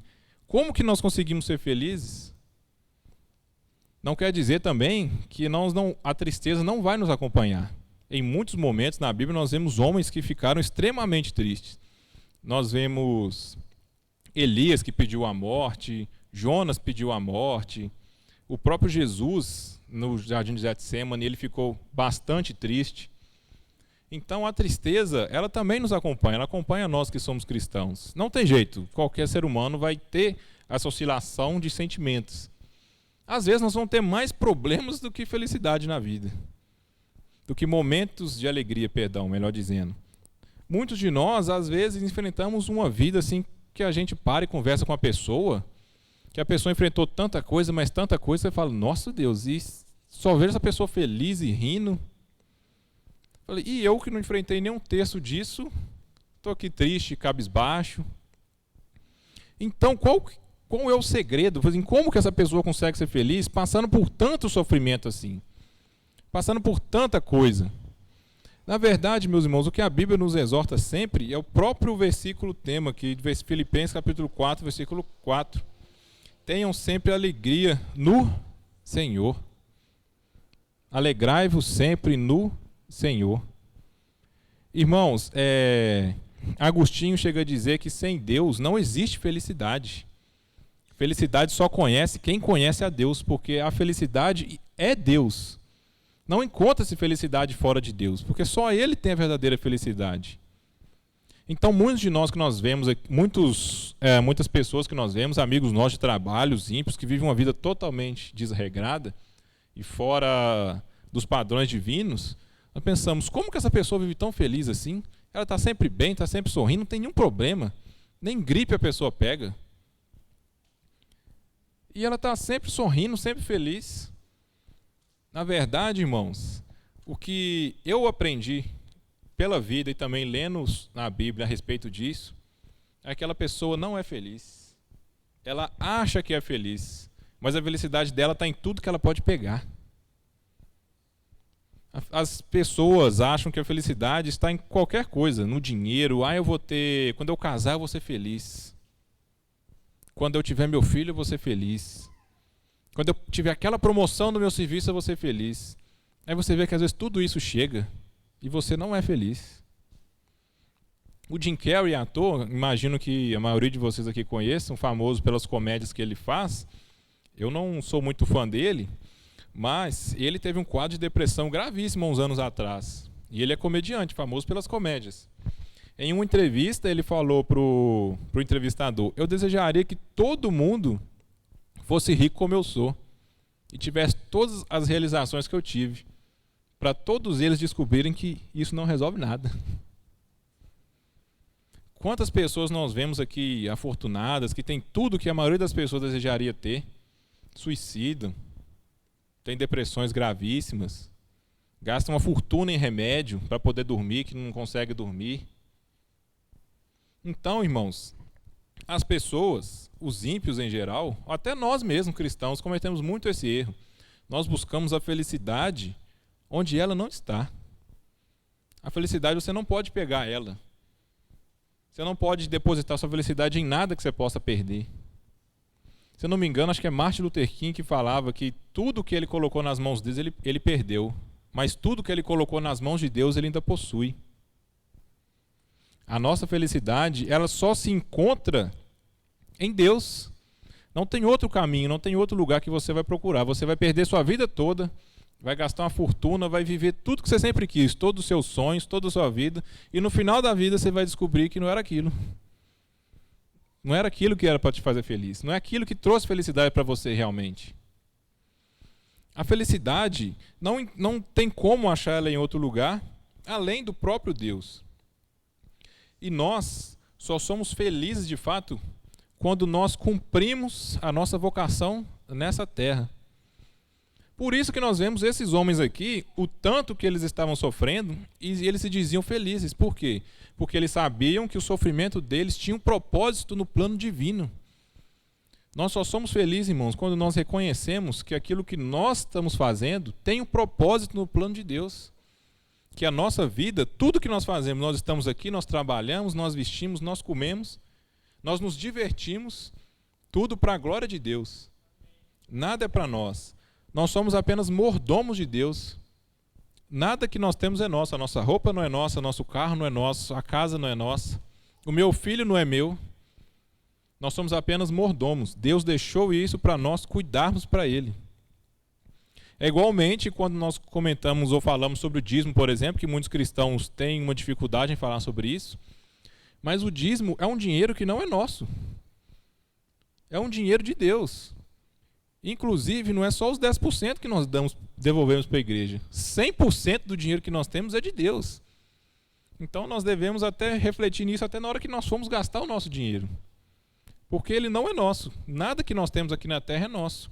Como que nós conseguimos ser felizes? Não quer dizer também que a tristeza não vai nos acompanhar. Em muitos momentos na Bíblia nós vemos homens que ficaram extremamente tristes. Nós vemos Elias que pediu a morte, Jonas pediu a morte, o próprio Jesus no jardim de Getsêmani, ele ficou bastante triste. Então a tristeza, ela também nos acompanha, ela acompanha nós que somos cristãos. Não tem jeito, qualquer ser humano vai ter essa oscilação de sentimentos. Às vezes nós vamos ter mais problemas do que felicidade na vida. Do que momentos de alegria, melhor dizendo. Muitos de nós, às vezes, enfrentamos uma vida assim que a gente para e conversa com a pessoa, que a pessoa enfrentou tanta coisa, mas tanta coisa, você fala, nossa Deus, e só vejo essa pessoa feliz e rindo. Falei, e eu que não enfrentei nenhum terço disso, estou aqui triste, cabisbaixo. Então, qual é o segredo? Como que essa pessoa consegue ser feliz passando por tanto sofrimento assim? Passando por tanta coisa. Na verdade, meus irmãos, o que a Bíblia nos exorta sempre é o próprio versículo tema aqui, de Filipenses capítulo 4, versículo 4. Tenham sempre alegria no Senhor. Alegrai-vos sempre no Senhor. Irmãos, Agostinho chega a dizer que sem Deus não existe felicidade. Felicidade só conhece quem conhece a Deus, porque a felicidade é Deus. Não encontra-se felicidade fora de Deus, porque só Ele tem a verdadeira felicidade. Então, muitos de nós que nós vemos, muitas pessoas que nós vemos, amigos nossos de trabalho, os ímpios, que vivem uma vida totalmente desregrada e fora dos padrões divinos, nós pensamos, como que essa pessoa vive tão feliz assim? Ela está sempre bem, está sempre sorrindo, não tem nenhum problema. Nem gripe a pessoa pega. E ela está sempre sorrindo, sempre feliz. Na verdade, irmãos, o que eu aprendi pela vida e também lendo na Bíblia a respeito disso, é que aquela pessoa não é feliz. Ela acha que é feliz, mas a felicidade dela está em tudo que ela pode pegar. As pessoas acham que a felicidade está em qualquer coisa, no dinheiro. Quando eu casar eu vou ser feliz. Quando eu tiver meu filho eu vou ser feliz. Quando eu tiver aquela promoção no meu serviço eu vou ser feliz. Aí você vê que às vezes tudo isso chega e você não é feliz. O Jim Carrey, ator, imagino que a maioria de vocês aqui conheçam, famoso pelas comédias que ele faz. Eu não sou muito fã dele, mas ele teve um quadro de depressão gravíssimo há uns anos atrás. E ele é comediante, famoso pelas comédias. Em uma entrevista, ele falou pro entrevistador, eu desejaria que todo mundo fosse rico como eu sou e tivesse todas as realizações que eu tive, para todos eles descobrirem que isso não resolve nada. Quantas pessoas nós vemos aqui afortunadas, que têm tudo que a maioria das pessoas desejaria ter, suicidam, têm depressões gravíssimas, gastam uma fortuna em remédio para poder dormir, que não consegue dormir. Então, irmãos, as pessoas, os ímpios em geral, até nós mesmos cristãos, cometemos muito esse erro. Nós buscamos a felicidade onde ela não está. A felicidade você não pode pegar ela. Você não pode depositar sua felicidade em nada que você possa perder. Se eu não me engano, acho que é Martin Luther King que falava que tudo que ele colocou nas mãos de Deus, ele perdeu. Mas tudo que ele colocou nas mãos de Deus, ele ainda possui. A nossa felicidade, ela só se encontra em Deus. Não tem outro caminho, não tem outro lugar que você vai procurar. Você vai perder sua vida toda, vai gastar uma fortuna, vai viver tudo que você sempre quis, todos os seus sonhos, toda a sua vida, e no final da vida você vai descobrir que não era aquilo. Não era aquilo que era para te fazer feliz. Não é aquilo que trouxe felicidade para você realmente. A felicidade não tem como achar ela em outro lugar, além do próprio Deus. E nós só somos felizes de fato quando nós cumprimos a nossa vocação nessa terra. Por isso que nós vemos esses homens aqui, o tanto que eles estavam sofrendo, e eles se diziam felizes. Por quê? Porque eles sabiam que o sofrimento deles tinha um propósito no plano divino. Nós só somos felizes, irmãos, quando nós reconhecemos que aquilo que nós estamos fazendo tem um propósito no plano de Deus. Que a nossa vida, tudo que nós fazemos, nós estamos aqui, nós trabalhamos, nós vestimos, nós comemos, nós nos divertimos, tudo para a glória de Deus. Nada é para nós. Nós somos apenas mordomos de Deus. Nada que nós temos é nosso. A nossa roupa não é nossa, nosso carro não é nosso, a casa não é nossa, o meu filho não é meu. Nós somos apenas mordomos. Deus deixou isso para nós cuidarmos para Ele. É igualmente quando nós comentamos ou falamos sobre o dízimo, por exemplo, que muitos cristãos têm uma dificuldade em falar sobre isso, mas o dízimo é um dinheiro que não é nosso. É um dinheiro de Deus. Inclusive, não é só os 10% que nós devolvemos para a igreja. 100% do dinheiro que nós temos é de Deus. Então, nós devemos até refletir nisso até na hora que nós formos gastar o nosso dinheiro. Porque ele não é nosso. Nada que nós temos aqui na terra é nosso.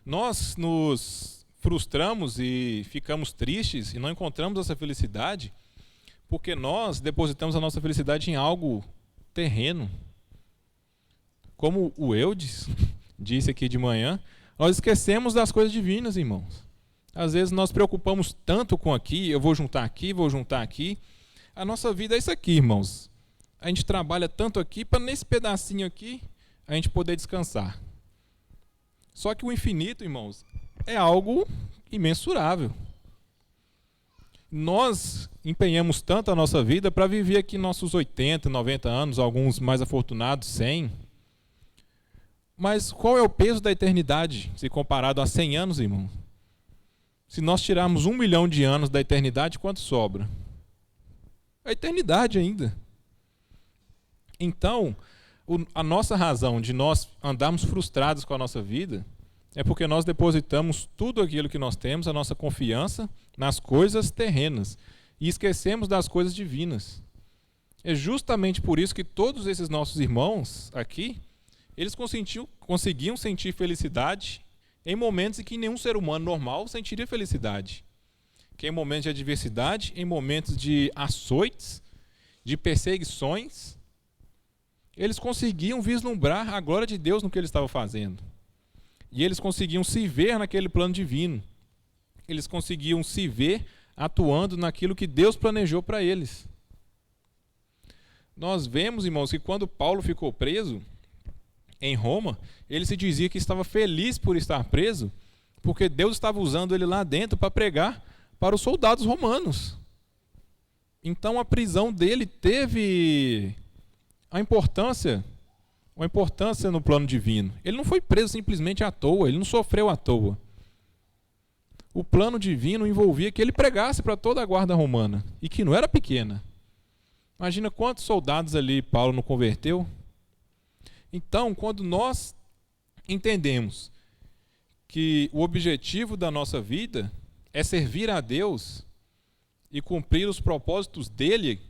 Nós nos frustramos e ficamos tristes e não encontramos essa felicidade porque nós depositamos a nossa felicidade em algo terreno. Como o Eudes disse aqui de manhã, nós esquecemos das coisas divinas, irmãos. Às vezes nós preocupamos tanto com aqui, eu vou juntar aqui, vou juntar aqui. A nossa vida é isso aqui, irmãos. A gente trabalha tanto aqui para nesse pedacinho aqui a gente poder descansar. Só que o infinito, irmãos, é algo imensurável. Nós empenhamos tanto a nossa vida para viver aqui nossos 80, 90 anos, alguns mais afortunados, 100. Mas qual é o peso da eternidade se comparado a 100 anos, irmão? Se nós tirarmos 1 milhão de anos da eternidade, quanto sobra? A eternidade ainda. Então, a nossa razão de nós andarmos frustrados com a nossa vida é porque nós depositamos tudo aquilo que nós temos, a nossa confiança, nas coisas terrenas e esquecemos das coisas divinas. É justamente por isso que todos esses nossos irmãos aqui, eles conseguiam sentir felicidade em momentos em que nenhum ser humano normal sentiria felicidade. Que em momentos de adversidade, em momentos de açoites, de perseguições, eles conseguiam vislumbrar a glória de Deus no que eles estavam fazendo. E eles conseguiam se ver naquele plano divino. Eles conseguiam se ver atuando naquilo que Deus planejou para eles. Nós vemos, irmãos, que quando Paulo ficou preso em Roma, ele se dizia que estava feliz por estar preso, porque Deus estava usando ele lá dentro para pregar para os soldados romanos. Então a prisão dele teve uma importância no plano divino. Ele não foi preso simplesmente à toa, ele não sofreu à toa. O plano divino envolvia que ele pregasse para toda a guarda romana, e que não era pequena. Imagina quantos soldados ali Paulo não converteu. Então, quando nós entendemos que o objetivo da nossa vida é servir a Deus e cumprir os propósitos dele,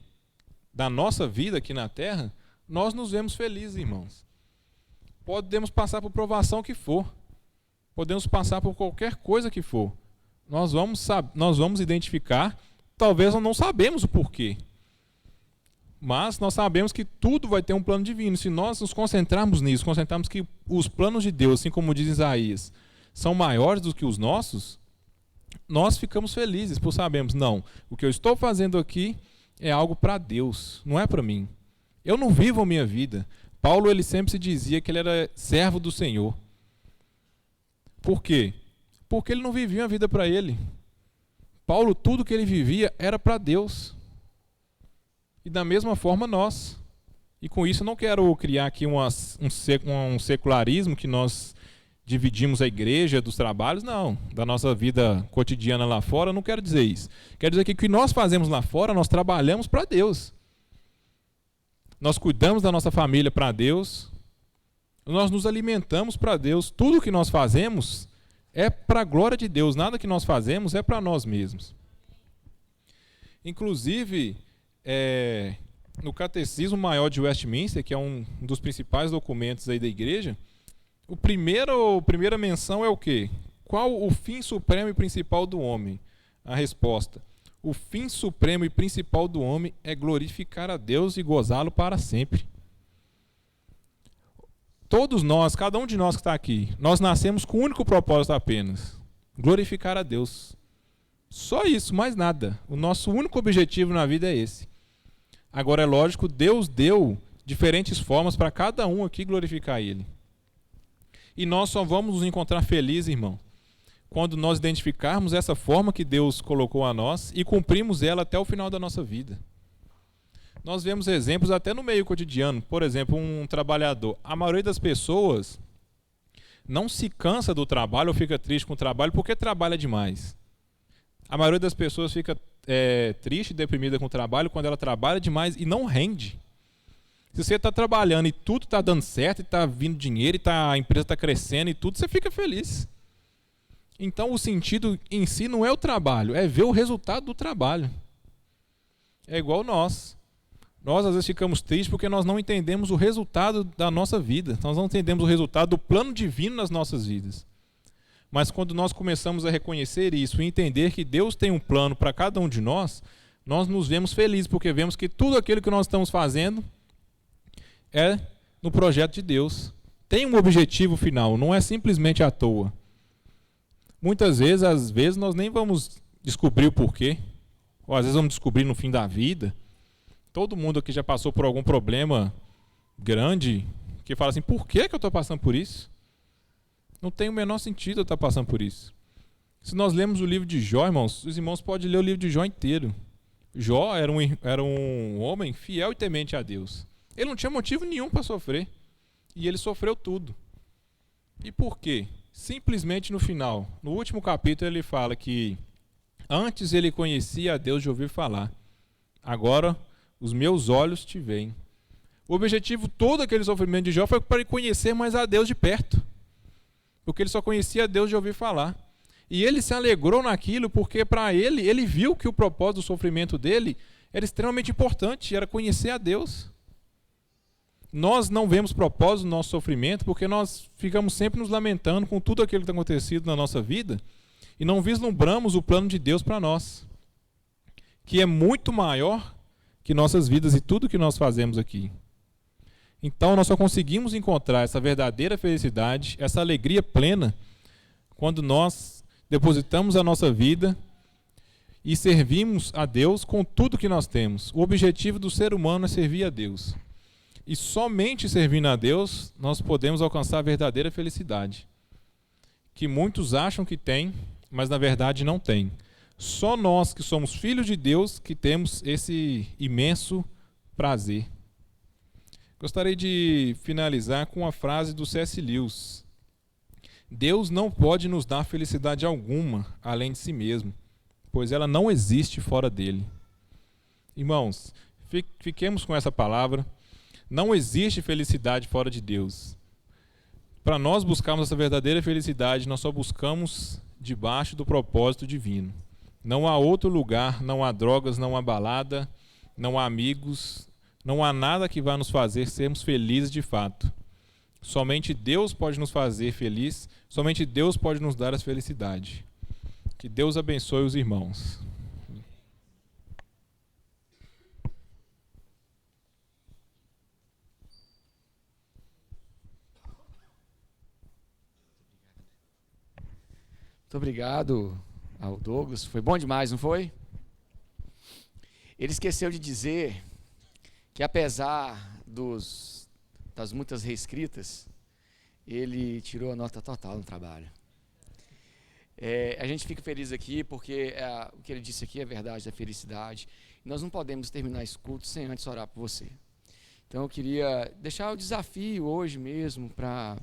da nossa vida aqui na terra, nós nos vemos felizes, irmãos. Podemos passar por provação que for. Podemos passar por qualquer coisa que for. Nós vamos identificar, talvez nós não sabemos o porquê. Mas nós sabemos que tudo vai ter um plano divino. Se nós nos concentrarmos nisso, concentrarmos que os planos de Deus, assim como diz Isaías, são maiores do que os nossos, nós ficamos felizes por sabermos, não, o que eu estou fazendo aqui é algo para Deus, não é para mim. Eu não vivo a minha vida. Paulo, ele sempre se dizia que ele era servo do Senhor. Por quê? Porque ele não vivia uma vida para ele. Paulo, tudo que ele vivia era para Deus. E da mesma forma nós. E com isso eu não quero criar aqui um secularismo que nós dividimos a igreja dos trabalhos, não. Da nossa vida cotidiana lá fora, eu não quero dizer isso. Quero dizer que o que nós fazemos lá fora, nós trabalhamos para Deus. Nós cuidamos da nossa família para Deus. Nós nos alimentamos para Deus. Tudo o que nós fazemos é para a glória de Deus. Nada que nós fazemos é para nós mesmos. Inclusive, no Catecismo Maior de Westminster, que é um dos principais documentos aí da igreja, a primeira menção é o quê? Qual o fim supremo e principal do homem? A resposta: o fim supremo e principal do homem é glorificar a Deus e gozá-lo para sempre. Todos nós, cada um de nós que está aqui, nós nascemos com um único propósito apenas: glorificar a Deus. Só isso, mais nada. O nosso único objetivo na vida é esse. Agora, é lógico, Deus deu diferentes formas para cada um aqui glorificar Ele. E nós só vamos nos encontrar felizes, irmão, quando nós identificarmos essa forma que Deus colocou a nós e cumprimos ela até o final da nossa vida. Nós vemos exemplos até no meio cotidiano. Por exemplo, um trabalhador. A maioria das pessoas não se cansa do trabalho ou fica triste com o trabalho porque trabalha demais. A maioria das pessoas fica triste e deprimida com o trabalho quando ela trabalha demais e não rende. Se você está trabalhando e tudo está dando certo, e está vindo dinheiro, e a empresa está crescendo e tudo, você fica feliz. Então o sentido em si não é o trabalho, é ver o resultado do trabalho. É igual nós. Nós às vezes ficamos tristes porque nós não entendemos o resultado da nossa vida. Nós não entendemos o resultado do plano divino nas nossas vidas. Mas quando nós começamos a reconhecer isso e entender que Deus tem um plano para cada um de nós, nós nos vemos felizes porque vemos que tudo aquilo que nós estamos fazendo é no projeto de Deus. Tem um objetivo final, não é simplesmente à toa. Muitas vezes, às vezes, nós nem vamos descobrir o porquê, ou às vezes vamos descobrir no fim da vida. Todo mundo aqui já passou por algum problema grande, que fala assim, por que eu estou passando por isso? Não tem o menor sentido eu estar passando por isso. Se nós lemos o livro de Jó, irmãos, os irmãos podem ler o livro de Jó inteiro. Jó era um homem fiel e temente a Deus. Ele não tinha motivo nenhum para sofrer. E ele sofreu tudo. E por quê? Simplesmente no final, no último capítulo, ele fala que antes ele conhecia a Deus de ouvir falar. Agora os meus olhos te veem. O objetivo todo daquele sofrimento de Jó foi para ele conhecer mais a Deus de perto. Porque ele só conhecia a Deus de ouvir falar. E ele se alegrou naquilo porque para ele viu que o propósito do sofrimento dele era extremamente importante, era conhecer a Deus. Nós não vemos propósito no nosso sofrimento porque nós ficamos sempre nos lamentando com tudo aquilo que tem acontecido na nossa vida e não vislumbramos o plano de Deus para nós, que é muito maior que nossas vidas e tudo que nós fazemos aqui. Então nós só conseguimos encontrar essa verdadeira felicidade, essa alegria plena, quando nós depositamos a nossa vida e servimos a Deus com tudo que nós temos. O objetivo do ser humano é servir a Deus. E somente servindo a Deus nós podemos alcançar a verdadeira felicidade, que muitos acham que tem, mas na verdade não tem. Só nós que somos filhos de Deus que temos esse imenso prazer. Gostaria de finalizar com uma frase do C.S. Lewis. Deus não pode nos dar felicidade alguma além de si mesmo, pois ela não existe fora dele. Irmãos, fiquemos com essa palavra. Não existe felicidade fora de Deus. Para nós buscarmos essa verdadeira felicidade, nós só buscamos debaixo do propósito divino. Não há outro lugar, não há drogas, não há balada, não há amigos, não há nada que vá nos fazer sermos felizes de fato. Somente Deus pode nos fazer felizes, somente Deus pode nos dar essa felicidade. Que Deus abençoe os irmãos. Muito obrigado ao Douglas. Foi bom demais, não foi? Ele esqueceu de dizer que apesar das muitas reescritas, ele tirou a nota total no trabalho. A gente fica feliz aqui porque o que ele disse aqui é verdade da felicidade. E nós não podemos terminar esse culto sem antes orar por você. Então eu queria deixar o desafio hoje mesmo para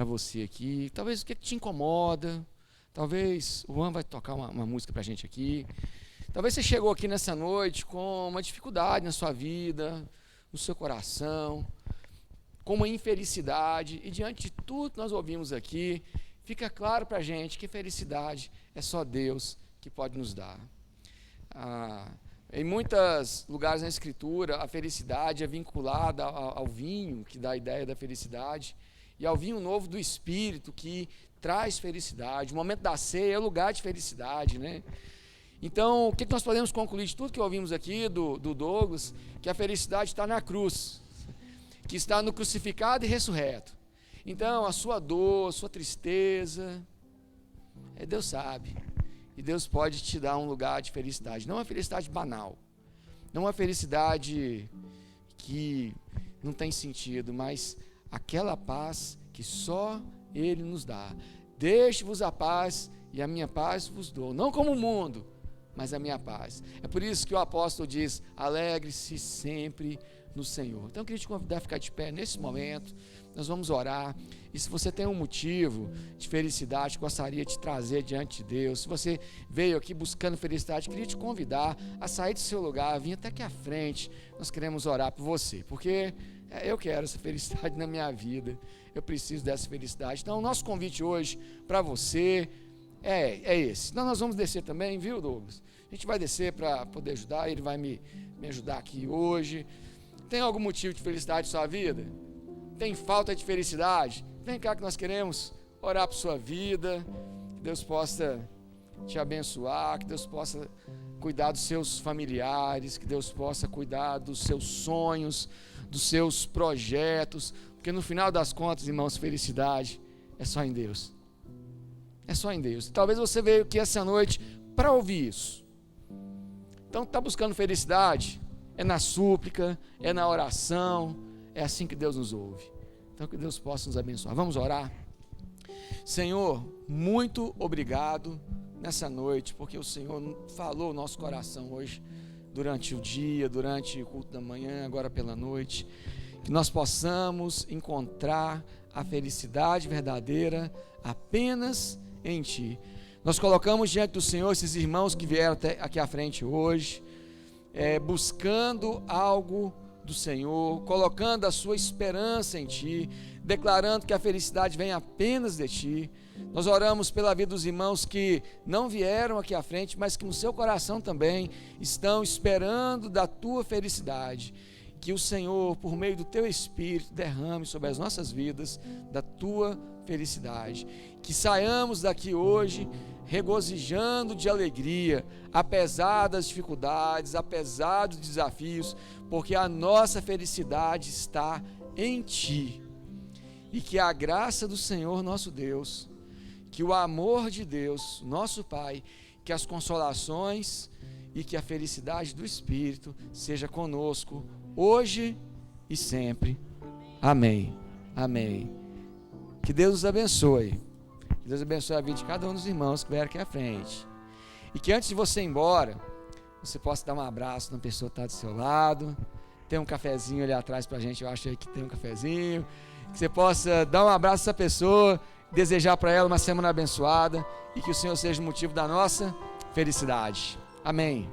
você aqui. Talvez o que te incomoda. Talvez o Juan vai tocar uma música para a gente aqui. Talvez você chegou aqui nessa noite com uma dificuldade na sua vida, no seu coração, com uma infelicidade. E diante de tudo que nós ouvimos aqui, fica claro para a gente que felicidade é só Deus que pode nos dar. Em muitos lugares na Escritura, a felicidade é vinculada ao vinho, que dá a ideia da felicidade, e ao vinho novo do Espírito, que traz felicidade. O momento da ceia é o lugar de felicidade, né? Então, o que nós podemos concluir de tudo que ouvimos aqui do Douglas? Que a felicidade está na cruz, que está no crucificado e ressurreto. Então, a sua dor, a sua tristeza, Deus sabe. E Deus pode te dar um lugar de felicidade. Não uma felicidade banal, não uma felicidade que não tem sentido, mas aquela paz que só Ele nos dá. Deixe-vos a paz e a minha paz vos dou. Não como o mundo, mas a minha paz. É por isso que o apóstolo diz: alegre-se sempre no Senhor. Então eu queria te convidar a ficar de pé nesse momento. Nós vamos orar. E se você tem um motivo de felicidade, gostaria de trazer diante de Deus. Se você veio aqui buscando felicidade, queria te convidar a sair do seu lugar, vir até aqui à frente. Nós queremos orar por você, porque eu quero essa felicidade na minha vida. Eu preciso dessa felicidade. Então o nosso convite hoje para você é esse. Então nós vamos descer também, viu, Douglas? A gente vai descer para poder ajudar. Ele vai me ajudar aqui hoje. Tem algum motivo de felicidade em sua vida? Tem falta de felicidade? Vem cá que nós queremos orar por sua vida, que Deus possa te abençoar, que Deus possa cuidar dos seus familiares, que Deus possa cuidar dos seus sonhos, dos seus projetos, porque no final das contas, irmãos, felicidade é só em Deus. É só em Deus. Talvez você veio aqui essa noite para ouvir isso. Então, está buscando felicidade? É na súplica, é na oração. É assim que Deus nos ouve. Então que Deus possa nos abençoar. Vamos orar. Senhor, muito obrigado nessa noite, porque o Senhor falou o nosso coração hoje, durante o dia, durante o culto da manhã, agora pela noite. Que nós possamos encontrar a felicidade verdadeira apenas em Ti. Nós colocamos diante do Senhor esses irmãos que vieram até aqui à frente hoje, buscando algo do Senhor, colocando a sua esperança em Ti, declarando que a felicidade vem apenas de Ti. Nós oramos pela vida dos irmãos que não vieram aqui à frente, mas que no seu coração também estão esperando da Tua felicidade. Que o Senhor, por meio do Teu Espírito, derrame sobre as nossas vidas da Tua felicidade. Que saiamos daqui hoje regozijando de alegria, apesar das dificuldades, apesar dos desafios, porque a nossa felicidade está em Ti. E que a graça do Senhor nosso Deus, que o amor de Deus, nosso Pai, que as consolações e que a felicidade do Espírito seja conosco hoje e sempre. Amém. Amém. Que Deus nos abençoe. Que Deus abençoe a vida de cada um dos irmãos que vieram aqui à frente. E que antes de você ir embora, você possa dar um abraço na pessoa que está do seu lado. Tem um cafezinho ali atrás para a gente, eu acho aí que tem um cafezinho. Que você possa dar um abraço a essa pessoa, desejar para ela uma semana abençoada e que o Senhor seja o motivo da nossa felicidade. Amém.